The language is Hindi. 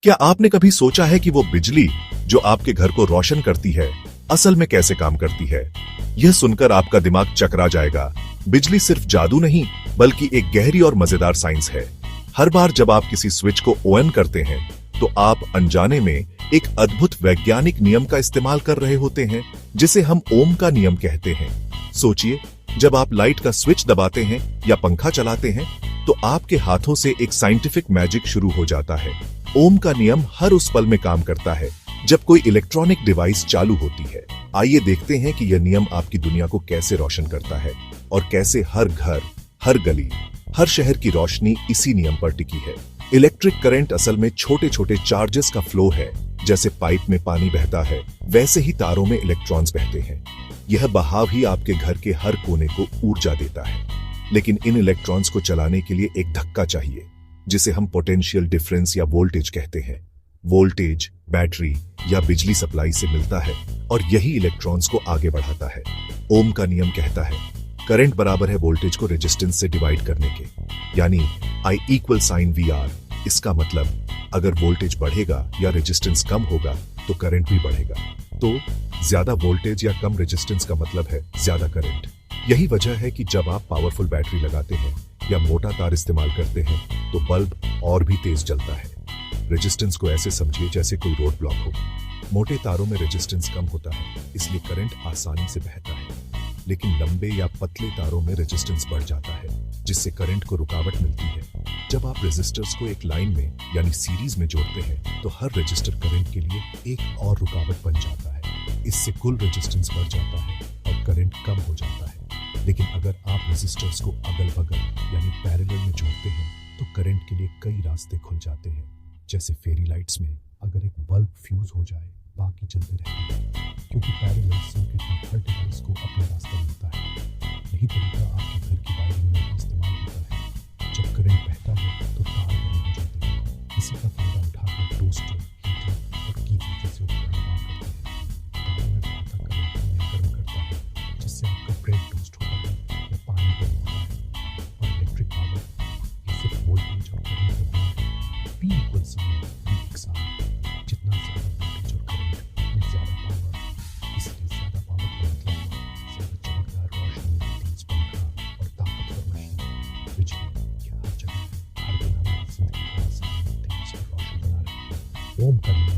क्या आपने कभी सोचा है कि वो बिजली जो आपके घर को रोशन करती है असल में कैसे काम करती है? यह सुनकर आपका दिमाग चकरा जाएगा। बिजली सिर्फ जादू नहीं बल्कि एक गहरी और मजेदार साइंस है। हर बार जब आप किसी स्विच को ऑन करते हैं तो आप अनजाने में एक अद्भुत वैज्ञानिक नियम का इस्तेमाल कर रहे होते हैं जिसे हम ओम का नियम कहते हैं। सोचिए, जब आप लाइट का स्विच दबाते हैं या पंखा चलाते हैं तो आपके हाथों से एक साइंटिफिक मैजिक शुरू हो जाता है। ओम का नियम हर उस पल में काम करता है जब कोई इलेक्ट्रॉनिक डिवाइस चालू होती है। आइए देखते हैं कि यह नियम आपकी दुनिया को कैसे रोशन करता है और कैसे हर घर, हर गली, हर शहर की रोशनी इसी नियम पर टिकी है। इलेक्ट्रिक करंट असल में छोटे छोटे चार्जेस का फ्लो है। जैसे पाइप में पानी बहता है वैसे ही तारों में इलेक्ट्रॉन्स बहते हैं। यह बहाव ही आपके घर के हर कोने को ऊर्जा देता है। लेकिन इन इलेक्ट्रॉन्स को चलाने के लिए एक धक्का चाहिए जिसे हम पोटेंशियल डिफरेंस या वोल्टेज कहते हैं। वोल्टेज बैटरी या बिजली सप्लाई से मिलता है और यही इलेक्ट्रॉन्स को आगे बढ़ाता है। ओम का नियम कहता है करंट बराबर है वोल्टेज को रेजिस्टेंस से डिवाइड करने के, यानी I इक्वल साइन VR। इसका मतलब अगर वोल्टेज बढ़ेगा या रेजिस्टेंस कम होगा तो करंट भी बढ़ेगा। तो ज्यादा वोल्टेज या कम रेजिस्टेंस का मतलब है ज्यादा करंट। यही वजह है कि जब आप पावरफुल बैटरी लगाते हैं या मोटा तार इस्तेमाल करते हैं तो बल्ब और भी तेज जलता है। रेजिस्टेंस को ऐसे समझिए जैसे कोई रोड ब्लॉक हो। मोटे तारों में रेजिस्टेंस कम होता है इसलिए करंट आसानी से बहता है, लेकिन लंबे या पतले तारों में रेजिस्टेंस बढ़ जाता है जिससे करंट को रुकावट मिलती है। जब आप रेजिस्टर्स को एक लाइन में यानी सीरीज में जोड़ते हैं तो हर रेजिस्टर करंट के लिए एक और रुकावट बन जाता है। इससे कुल रेजिस्टेंस बढ़ जाता है और करंट कम हो जाता है। लेकिन अगर आप रेजिस्टर्स को अगल बगल यानी पैरेलल में जोड़ते हैं तो करंट के लिए कई रास्ते खुल जाते हैं। जैसे फेरी लाइट्स में अगर एक बल्ब फ्यूज हो जाए बाकी चलते रहते हैं, क्योंकि पैरेलल सर्किट में हर डिवाइस को अपना रास्ता मिलता है। यही तरीका आपके घर की वायरिंग में भी इस्तेमाल होता है। जब करंट बहता है तो तार गर्म हो जाते हैं। इसी का फायदा उठाकर टोस्टर, हीटर और कीचड़ जैसे उपकरण काम करते हैं। तारों में बहता करंट उन्हें गर्म करता है जिससे आपका ब्रेड टोस्ट होता है या पानी गर्म होता है। और इलेक्ट्रिक पावर ये सिर्फ वोल्टेज और करंट का गुण है। P इक्वल साइन V एक साइन। जितना ज्यादा वोल्टेज और करंट उतनी ज्यादा पावर। इसलिए ज्यादा पावर का मतलब ज्यादा चमकदार रोशनी, तेज पंखा और ताकतवर मशीन। बिजली ये हर जगह है। हर दिन हमारी जिंदगी को आसान, तेज और रोशन बना रही है। ओम का नियम